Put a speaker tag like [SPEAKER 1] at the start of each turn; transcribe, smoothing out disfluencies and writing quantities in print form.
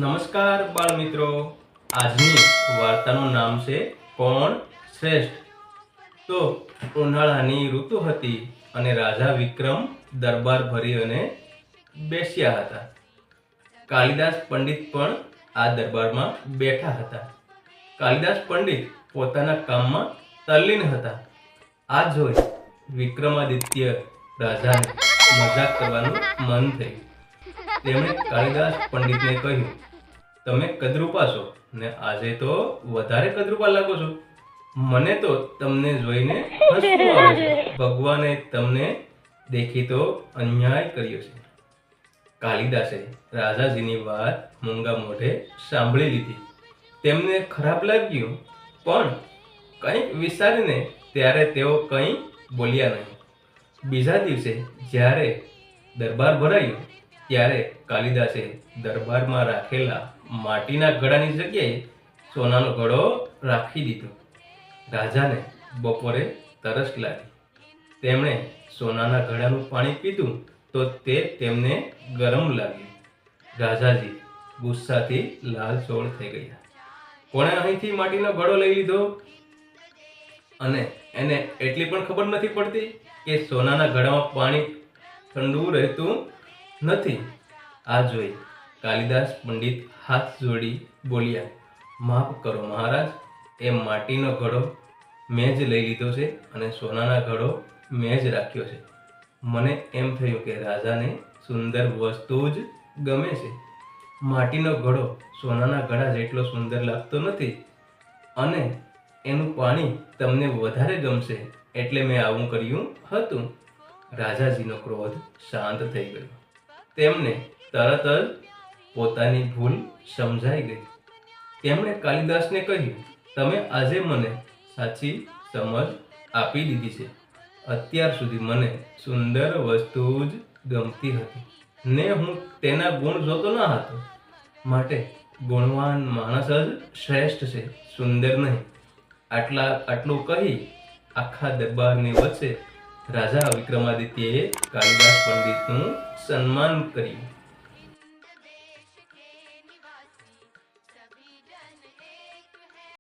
[SPEAKER 1] નમસ્કાર બાળ મિત્રો, આજની વાર્તાનું નામ છે કોણ શ્રેષ્ઠ. તો ઉનાળાની ઋતુ હતી અને રાજા વિક્રમ દરબાર ભરી અને બેસ્યા હતા. કાલિદાસ પંડિત પણ આ દરબારમાં બેઠા હતા. કાલિદાસ પંડિત પોતાના કામમાં તલ્લીન હતા. આ જોઈ વિક્રમાદિત્ય રાજાને મજાક કરવાનું મન થયું. તેમણે કાલિદાસ પંડિતને કહ્યું, તમે કદરૂપા છો ને આજે તો વધારે કદરૂપા લાગો છો. મને તો તમને જોઈને હસવું આવે છે. ભગવાને તમને દેખીતો અન્યાય કર્યો છે. કાલિદાસે રાજાજીની વાત મૂંગા મોઢે સાંભળી લીધી. તેમને ખરાબ લાગ્યું, પણ કંઈક વિચારીને ત્યારે તેઓ કંઈ બોલ્યા નહીં. બીજા દિવસે જ્યારે દરબાર ભરાયો ત્યારે કાલિદાસે દરબારમાં રાખેલા માટીના ઘડાની જગ્યાએ સોનાનો ઘડો રાખી દીધો. રાજાને બપોરે તરસ લાગી. તેમણે સોનાના ઘડાનું પાણી પીધું તો તે તેમને ગરમ લાગ્યું. રાજાજી ગુસ્સાથી લાલચોળ થઈ ગયા. કોણે અહીંથી માટીનો ઘડો લઈ લીધો? અને એને એટલી પણ ખબર નથી પડતી કે સોનાના ઘડામાં પાણી ઠંડુ રહેતું નથી. આ જોઈ કાલિદાસ પંડિત હાથ જોડી બોલ્યા, માફ કરો મહારાજ, એ માટીનો ઘડો મેં જ લઈ લીધો છે અને સોનાના ઘડો મેં જ રાખ્યો છે. મને એમ થયું કે રાજાને સુંદર વસ્તુ જ ગમે છે. માટીનો ઘડો સોનાના ઘડા જેટલો સુંદર લાગતો નથી અને એનું પાણી તમને વધારે ગમશે એટલે મેં આવું કર્યું હતું. રાજાજીનો ક્રોધ શાંત થઈ ગયો. તેમને તરત જ પોતાની ભૂલ સમજાઈ ગઈ. તેમણે કાલિદાસને કહ્યું, તમે આજે મને સાચી સમજ આપી દીધી છે. અત્યાર સુધી મને સુંદર વસ્તુ જ ગમતી હતી ને હું તેના ગુણ જોતો ન હતો. માટે ગુણવાન માણસ જ શ્રેષ્ઠ છે, સુંદર નહીં. આટલું કહી આખા દરબારની વચ્ચે રાજા વિક્રમાદિત્યએ કાલિદાસ પંડિતનું સન્માન કર્યું.